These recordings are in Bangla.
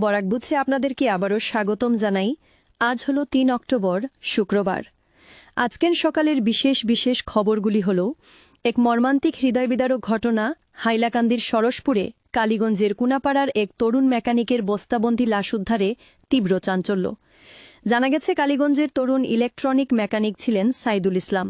বরাক বুঝে আপনাদেরকে আবারও স্বাগতম জানাই। আজ হলো ৩ অক্টোবর, শুক্রবার। আজকের সকালের বিশেষ বিশেষ খবরগুলি হল: এক মর্মান্তিক হৃদয়বিদারক ঘটনা, হাইলাকান্দির সরসপুরে কালীগঞ্জের কুনাপাড়ার এক তরুণ মেকানিকের বস্তাবন্দি লাশ উদ্ধারে তীব্র চাঞ্চল্য। জানা গেছে, কালীগঞ্জের তরুণ ইলেকট্রনিক মেকানিক ছিলেন সাইদুল ইসলাম।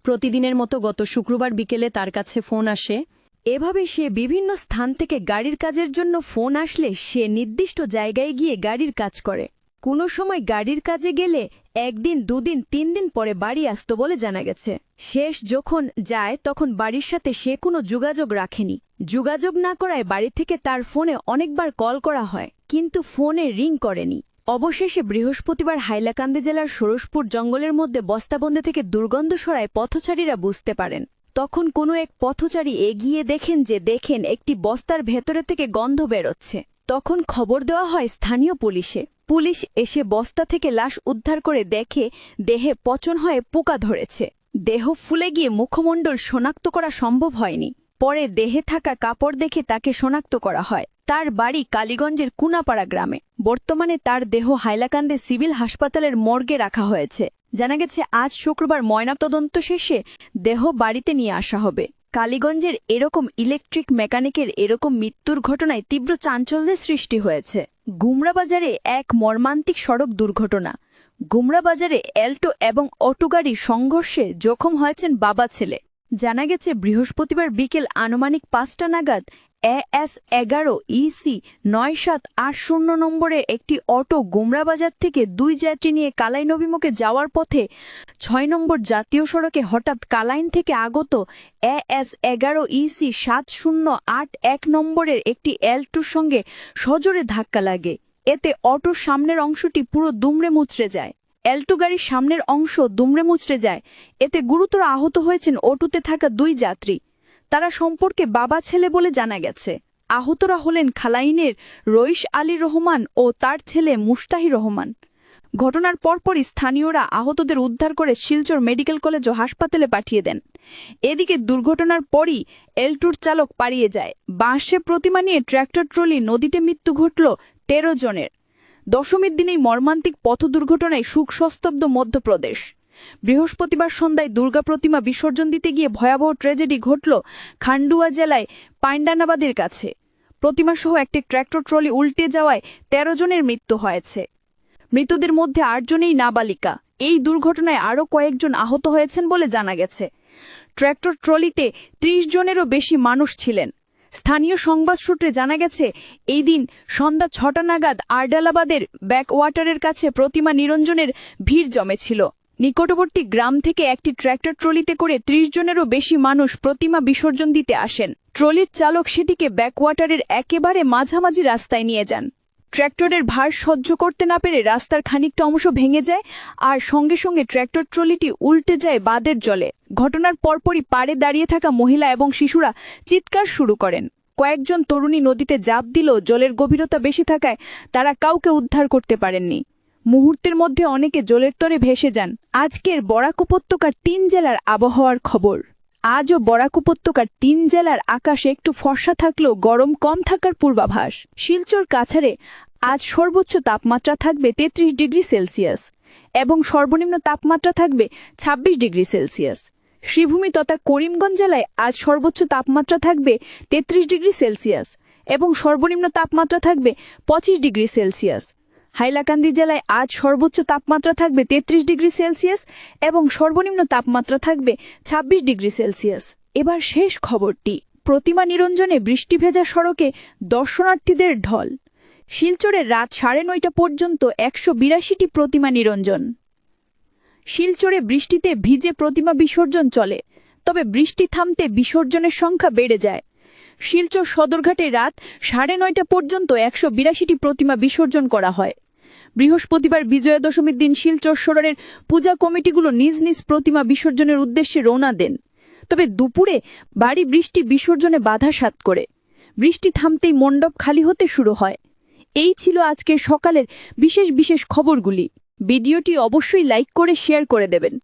প্রতিদিনের মতো গত শুক্রবার বিকেলে তার কাছে ফোন আসে। এভাবে সে বিভিন্ন স্থান থেকে গাড়ির কাজের জন্য ফোন আসলে সে নির্দিষ্ট জায়গায় গিয়ে গাড়ির কাজ করে। কোনো সময় গাড়ির কাজে গেলে একদিন, দুদিন, ৩ দিন পরে বাড়ি আসত বলে জানা গেছে। শেষ যখন যায় তখন বাড়ির সাথে সে কোনো যোগাযোগ রাখেনি। যোগাযোগ না করায় বাড়ি থেকে তার ফোনে অনেকবার কল করা হয়, কিন্তু ফোনে রিং করেনি। অবশেষে বৃহস্পতিবার হাইলাকান্দি জেলার সরসপুর জঙ্গলের মধ্যে বস্তাবন্দি থেকে দুর্গন্ধ সরায় পথচারীরা বুঝতে পারেন। তখন কোনো এক পথচারী এগিয়ে দেখেন একটি বস্তার ভেতরে থেকে গন্ধ বেরোচ্ছে। তখন খবর দেওয়া হয় স্থানীয় পুলিশে। পুলিশ এসে বস্তা থেকে লাশ উদ্ধার করে দেখে দেহে পচন হয়ে পোকা ধরেছে। দেহ ফুলে গিয়ে মুখমণ্ডল শনাক্ত করা সম্ভব হয়নি। পরে দেহে থাকা কাপড় দেখে তাকে শনাক্ত করা হয়। তার বাড়ি কালীগঞ্জের কুনাপাড়া গ্রামে। বর্তমানে তার দেহ হাইলাকান্দি সিভিল হাসপাতালের মর্গে রাখা হয়েছে। জানা গেছে, আজ শুক্রবার ময়নাতদন্ত শেষে দেহ বাড়িতে নিয়ে আসা হবে। কালীগঞ্জের এরকম ইলেকট্রিক মেকানিকের এরকম মৃত্যুর ঘটনায় তীব্র চাঞ্চল্যের সৃষ্টি হয়েছে। গুমরাবাজারে এক মর্মান্তিক সড়ক দুর্ঘটনা। গুমরাবাজারে অ্যাল্টো এবং অটো গাড়ির সংঘর্ষে জখম হয়েছেন বাবা ছেলে। জানা গেছে, বৃহস্পতিবার বিকেল আনুমানিক ৫টা নাগাদ AS11EC ৯৭৮০ নম্বরের একটি অটো গুমরাবাজার থেকে ২ যাত্রী নিয়ে কালাইন অভিমুখে যাওয়ার পথে ৬ নম্বর জাতীয় সড়কে হঠাৎ কালাইন থেকে আগত AS11EC ৭০৮১ নম্বরের একটি অ্যাল্টোর সঙ্গে সজোরে ধাক্কা লাগে। এতে অটোর সামনের অংশটি পুরো দুমড়ে মুচড়ে যায়। অ্যাল্টো গাড়ির সামনের অংশ দুমড়ে মুচড়ে যায়। এতে গুরুতর আহত হয়েছেন অটোতে থাকা ২ যাত্রী। তারা সম্পর্কে বাবা ছেলে বলে জানা গেছে। আহতরা হলেন খালাইনের রইস আলী রহমান ও তার ছেলে মুস্তাহি রহমান। ঘটনার পরপরই স্থানীয়রা আহতদের উদ্ধার করে শিলচর মেডিকেল কলেজ ও হাসপাতালে পাঠিয়ে দেন। এদিকে দুর্ঘটনার পরই অ্যাল্টোর চালক পালিয়ে যায়। বাঁশে প্রতিমা নিয়ে ট্র্যাক্টর ট্রলি নদীতে মৃত্যু ঘটল ১৩ জনের। দশমীর দিনেই মর্মান্তিক পথ দুর্ঘটনায় শোকসস্তব্ধ মধ্যপ্রদেশ। বৃহস্পতিবার সন্ধ্যায় দুর্গা প্রতিমা বিসর্জন দিতে গিয়ে ভয়াবহ ট্র্যাজেডি ঘটল খান্ডুয়া জেলায় পাইন্ডানাবাদের কাছে। প্রতিমাসহ একটি ট্র্যাক্টর ট্রলি উল্টে যাওয়ায় ১৩ জনের মৃত্যু হয়েছে। মৃতদের মধ্যে ৮ জনেই নাবালিকা। এই দুর্ঘটনায় আরও কয়েকজন আহত হয়েছেন বলে জানা গেছে। ট্র্যাক্টর ট্রলিতে ৩০ জনেরও বেশি মানুষ ছিলেন। স্থানীয় সংবাদ সূত্রে জানা গেছে, এই দিন সন্ধ্যা ৬টা নাগাদ আরডালাবাদের ব্যাকওয়াটারের কাছে প্রতিমা নিরঞ্জনের ভিড় জমেছিল। নিকটবর্তী গ্রাম থেকে একটি ট্র্যাক্টর ট্রলিতে করে ৩০ জনেরও বেশি মানুষ প্রতিমা বিসর্জন দিতে আসেন। ট্রলির চালক সেটিকে ব্যাকওয়াটারের একেবারে মাঝামাঝি রাস্তায় নিয়ে যান। ট্র্যাক্টরের ভার সহ্য করতে না পেরে রাস্তার খানিকটা অংশ ভেঙে যায়, আর সঙ্গে সঙ্গে ট্র্যাক্টর ট্রলিটি উল্টে যায় বাঁধের জলে। ঘটনার পরপরই পাড়ে দাঁড়িয়ে থাকা মহিলা এবং শিশুরা চিৎকার শুরু করেন। কয়েকজন তরুণী নদীতে ঝাঁপ দিলেও জলের গভীরতা বেশি থাকায় তারা কাউকে উদ্ধার করতে পারেননি। মুহূর্তের মধ্যে অনেকে জলের তরে ভেসে যান। আজকের বরাক উপত্যকার ৩ জেলার আবহাওয়ার খবর। আজও বরাক উপত্যকার ৩ জেলার আকাশে একটু ফর্সা থাকলেও গরম কম থাকার পূর্বাভাস। শিলচর কাছাড়ে আজ সর্বোচ্চ তাপমাত্রা থাকবে ৩৩ ডিগ্রি সেলসিয়াস এবং সর্বনিম্ন তাপমাত্রা থাকবে ২৬ ডিগ্রি সেলসিয়াস। শ্রীভূমি তথা করিমগঞ্জ জেলায় আজ সর্বোচ্চ তাপমাত্রা থাকবে ৩৩ ডিগ্রি সেলসিয়াস এবং সর্বনিম্ন তাপমাত্রা থাকবে ২৫ ডিগ্রি সেলসিয়াস। হাইলাকান্দি জেলায় আজ সর্বোচ্চ তাপমাত্রা থাকবে ৩৩ ডিগ্রি সেলসিয়াস এবং সর্বনিম্ন তাপমাত্রা থাকবে ২৬ ডিগ্রি সেলসিয়াস। এবার শেষ খবরটি। প্রতিমা নিরঞ্জনে বৃষ্টি ভেজা সড়কে দর্শনার্থীদের ঢল। শিলচরে রাত ৯:৩০ পর্যন্ত ১৮২টি প্রতিমা নিরঞ্জন। শিলচরে বৃষ্টিতে ভিজে প্রতিমা বিসর্জন চলে, তবে বৃষ্টি থামতে বিসর্জনের সংখ্যা বেড়ে যায়। শিলচর সদরঘাটে রাত ৯:৩০ পর্যন্ত ১৮২টি প্রতিমা বিসর্জন করা হয়। বৃহস্পতিবার বিজয়া দশমীর দিন শিলচর শহরের পূজা কমিটিগুলো নিজ নিজ প্রতিমা বিসর্জনের উদ্দেশ্যে রওনা দেন। তবে দুপুরে ভারী বৃষ্টি বিসর্জনে বাধা সাধ করে। বৃষ্টি থামতেই মণ্ডপ খালি হতে শুরু হয়। এই ছিল আজকের সকালের বিশেষ বিশেষ খবরগুলি। ভিডিওটি অবশ্যই লাইক করে শেয়ার করে দেবেন।